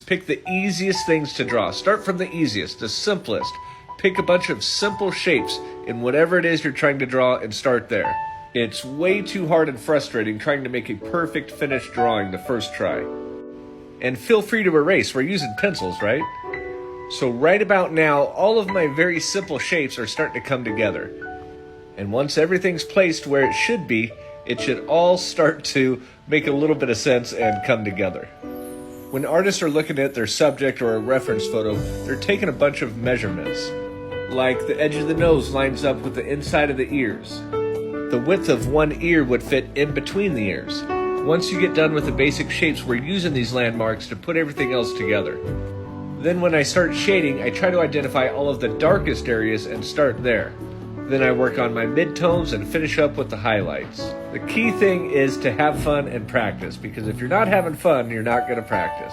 Pick the easiest things to draw. Start from the easiest, the simplest. Pick a bunch of simple shapes in whatever it is you're trying to draw and start there. It's way too hard and frustrating trying to make a perfect finished drawing the first try. And feel free to erase. We're using pencils, right? So right about now, all of my very simple shapes are starting to come together. And once everything's placed where it should be, it should all start to make a little bit of sense and come together. When artists are looking at their subject or a reference photo, they're taking a bunch of measurements. Like the edge of the nose lines up with the inside of the ears. The width of one ear would fit in between the ears. Once you get done with the basic shapes, we're using these landmarks to put everything else together. Then when I start shading, I try to identify all of the darkest areas and start there. Then I work on my midtones and finish up with the highlights. The key thing is to have fun and practice, because if you're not having fun, you're not going to practice.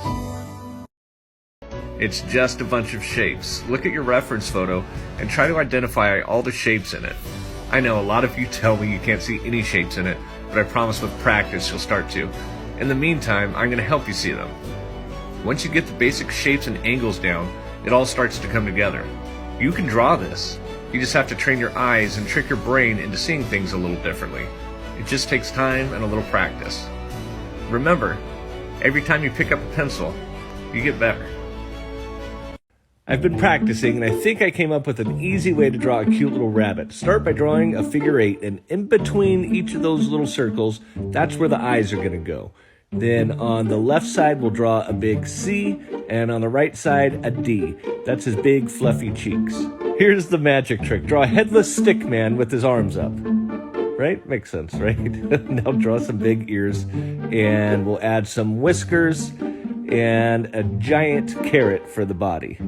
It's just a bunch of shapes. Look at your reference photo and try to identify all the shapes in it. I know a lot of you tell me you can't see any shapes in it, but I promise with practice you'll start to. In the meantime, I'm going to help you see them. Once you get the basic shapes and angles down, it all starts to come together. You can draw this. You just have to train your eyes and trick your brain into seeing things a little differently. It just takes time and a little practice. Remember, every time you pick up a pencil, you get better. I've been practicing, and I think I came up with an easy way to draw a cute little rabbit. Start by drawing a figure 8, and in between each of those little circles, that's where the eyes are going to go. Then on the left side, we'll draw a big C, and on the right side, a D. That's his big, fluffy cheeks. Here's the magic trick. Draw a headless stick man with his arms up. Right? Makes sense, right? Now draw some big ears, and we'll add some whiskers and a giant carrot for the body.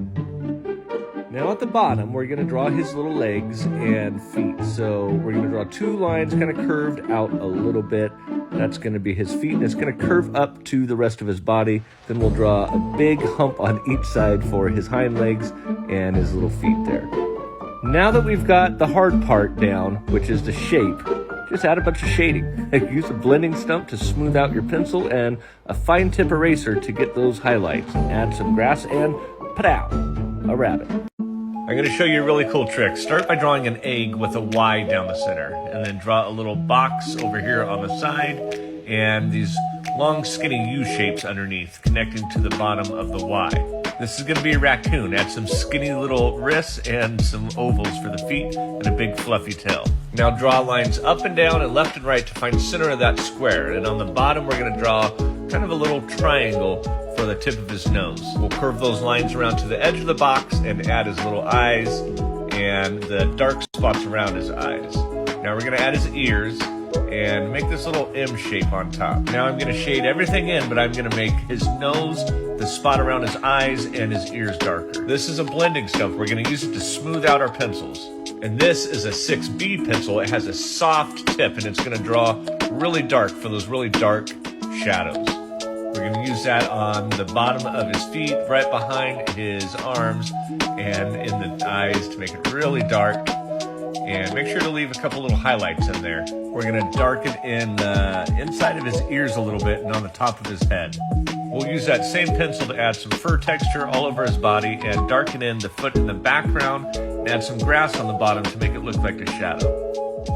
Now at the bottom, we're going to draw his little legs and feet. So we're going to draw two lines kind of curved out a little bit. That's going to be his feet, and it's going to curve up to the rest of his body. Then we'll draw a big hump on each side for his hind legs and his little feet there. Now that we've got the hard part down, which is the shape, just add a bunch of shading. Use a blending stump to smooth out your pencil and a fine tip eraser to get those highlights. Add some grass and pow, a rabbit. I'm going to show you a really cool trick. Start by drawing an egg with a Y down the center, and then draw a little box over here on the side, and these long skinny U shapes underneath connecting to the bottom of the Y. This is going to be a raccoon. Add some skinny little wrists and some ovals for the feet and a big fluffy tail. Now draw lines up and down and left and right to find the center of that square. And on the bottom, we're going to draw kind of a little triangle for the tip of his nose. We'll curve those lines around to the edge of the box and add his little eyes and the dark spots around his eyes. Now we're going to add his ears and make this little M shape on top. Now I'm going to shade everything in, but I'm going to make his nose, the spot around his eyes, and his ears darker. This is a blending stump. We're going to use it to smooth out our pencils. And this is a 6B pencil. It has a soft tip, and it's going to draw really dark for those really dark shadows. We're going to use that on the bottom of his feet, right behind his arms, and in the eyes to make it really dark. And make sure to leave a couple little highlights in there. We're going to darken in the inside of his ears a little bit and on the top of his head. We'll use that same pencil to add some fur texture all over his body and darken in the foot in the background and add some grass on the bottom to make it look like a shadow.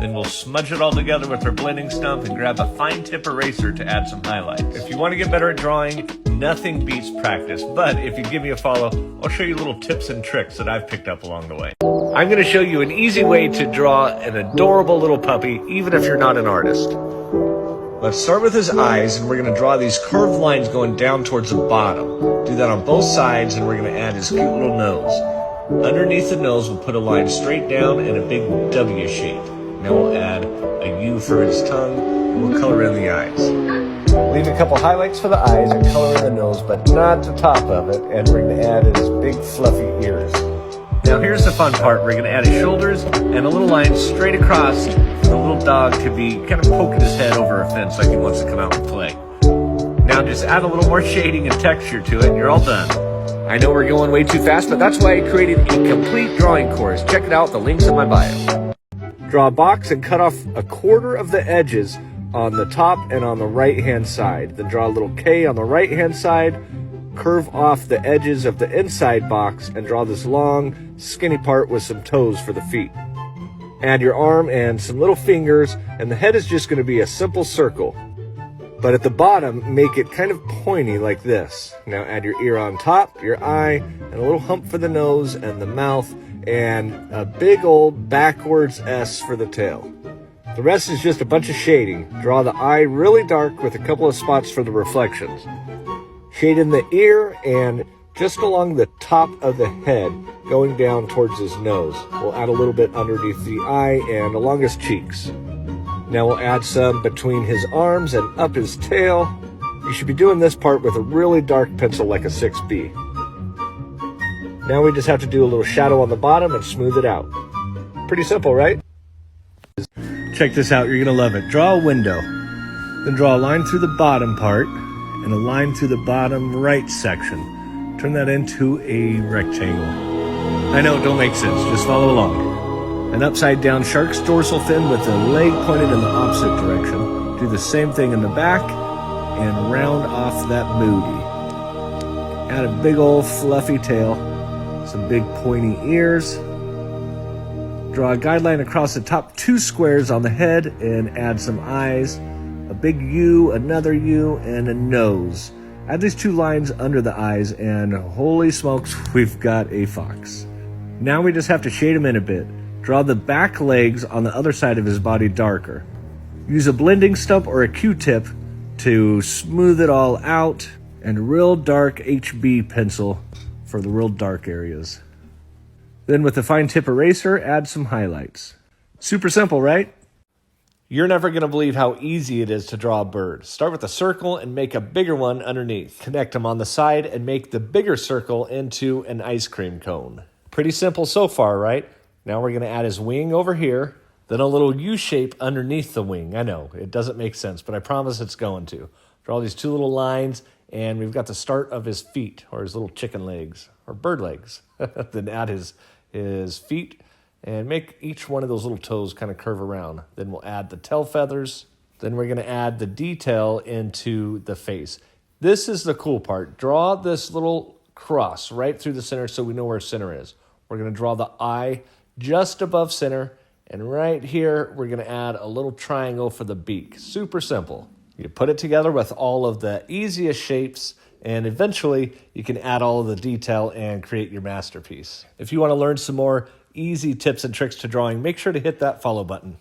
Then we'll smudge it all together with our blending stump and grab a fine tip eraser to add some highlights. If you want to get better at drawing, nothing beats practice. But if you give me a follow, I'll show you little tips and tricks that I've picked up along the way. I'm going to show you an easy way to draw an adorable little puppy, even if you're not an artist. Let's start with his eyes, and we're going to draw these curved lines going down towards the bottom. Do that on both sides, and we're going to add his cute little nose. Underneath the nose, we'll put a line straight down and a big W shape. Now we'll add a U for his tongue, and we'll color in the eyes. Leave a couple highlights for the eyes and color in the nose, but not the top of it, and we're going to add his big fluffy ears. Now here's the fun part. We're going to add his shoulders and a little line straight across for the little dog to be kind of poking his head over a fence like he wants to come out and play. Now just add a little more shading and texture to it and you're all done. I know we're going way too fast, but that's why I created a complete drawing course. Check it out, the link's in my bio. Draw a box and cut off a quarter of the edges on the top and on the right hand side. Then draw a little K on the right hand side, curve off the edges of the inside box and draw this long, skinny part with some toes for the feet. Add your arm and some little fingers, and the head is just going to be a simple circle. But at the bottom, make it kind of pointy like this. Now add your ear on top, your eye, and a little hump for the nose and the mouth, and a big old backwards S for the tail. The rest is just a bunch of shading. Draw the eye really dark with a couple of spots for the reflections. Shade in the ear and just along the top of the head, going down towards his nose. We'll add a little bit underneath the eye and along his cheeks. Now we'll add some between his arms and up his tail. You should be doing this part with a really dark pencil like a 6B. Now we just have to do a little shadow on the bottom and smooth it out. Pretty simple, right? Check this out, you're gonna love it. Draw a window, then draw a line through the bottom part and a line through the bottom right section. Turn that into a rectangle. I know it don't make sense, just follow along. An upside down shark's dorsal fin with the leg pointed in the opposite direction. Do the same thing in the back and round off that booty. Add a big old fluffy tail, some big pointy ears. Draw a guideline across the top 2 squares on the head and add some eyes, a big U, another U, and a nose. Add these 2 lines under the eyes and holy smokes, we've got a fox. Now we just have to shade him in a bit. Draw the back legs on the other side of his body darker. Use a blending stump or a Q-tip to smooth it all out, and a real dark HB pencil for the real dark areas. Then with a fine tip eraser, add some highlights. Super simple, right? You're never going to believe how easy it is to draw a bird. Start with a circle and make a bigger one underneath. Connect them on the side and make the bigger circle into an ice cream cone. Pretty simple so far, right? Now we're going to add his wing over here, then a little U shape underneath the wing. I know, it doesn't make sense, but I promise it's going to. Draw these 2 little lines, and we've got the start of his feet, or his little chicken legs, or bird legs. Then add his feet, and make each one of those little toes kind of curve around. Then we'll add the tail feathers. Then we're going to add the detail into the face. This is the cool part. Draw this little cross right through the center so we know where center is. We're going to draw the eye just above center, and right here we're going to add a little triangle for the beak. Super simple. You put it together with all of the easiest shapes, and eventually you can add all of the detail and create your masterpiece. If you want to learn some more easy tips and tricks to drawing, make sure to hit that follow button.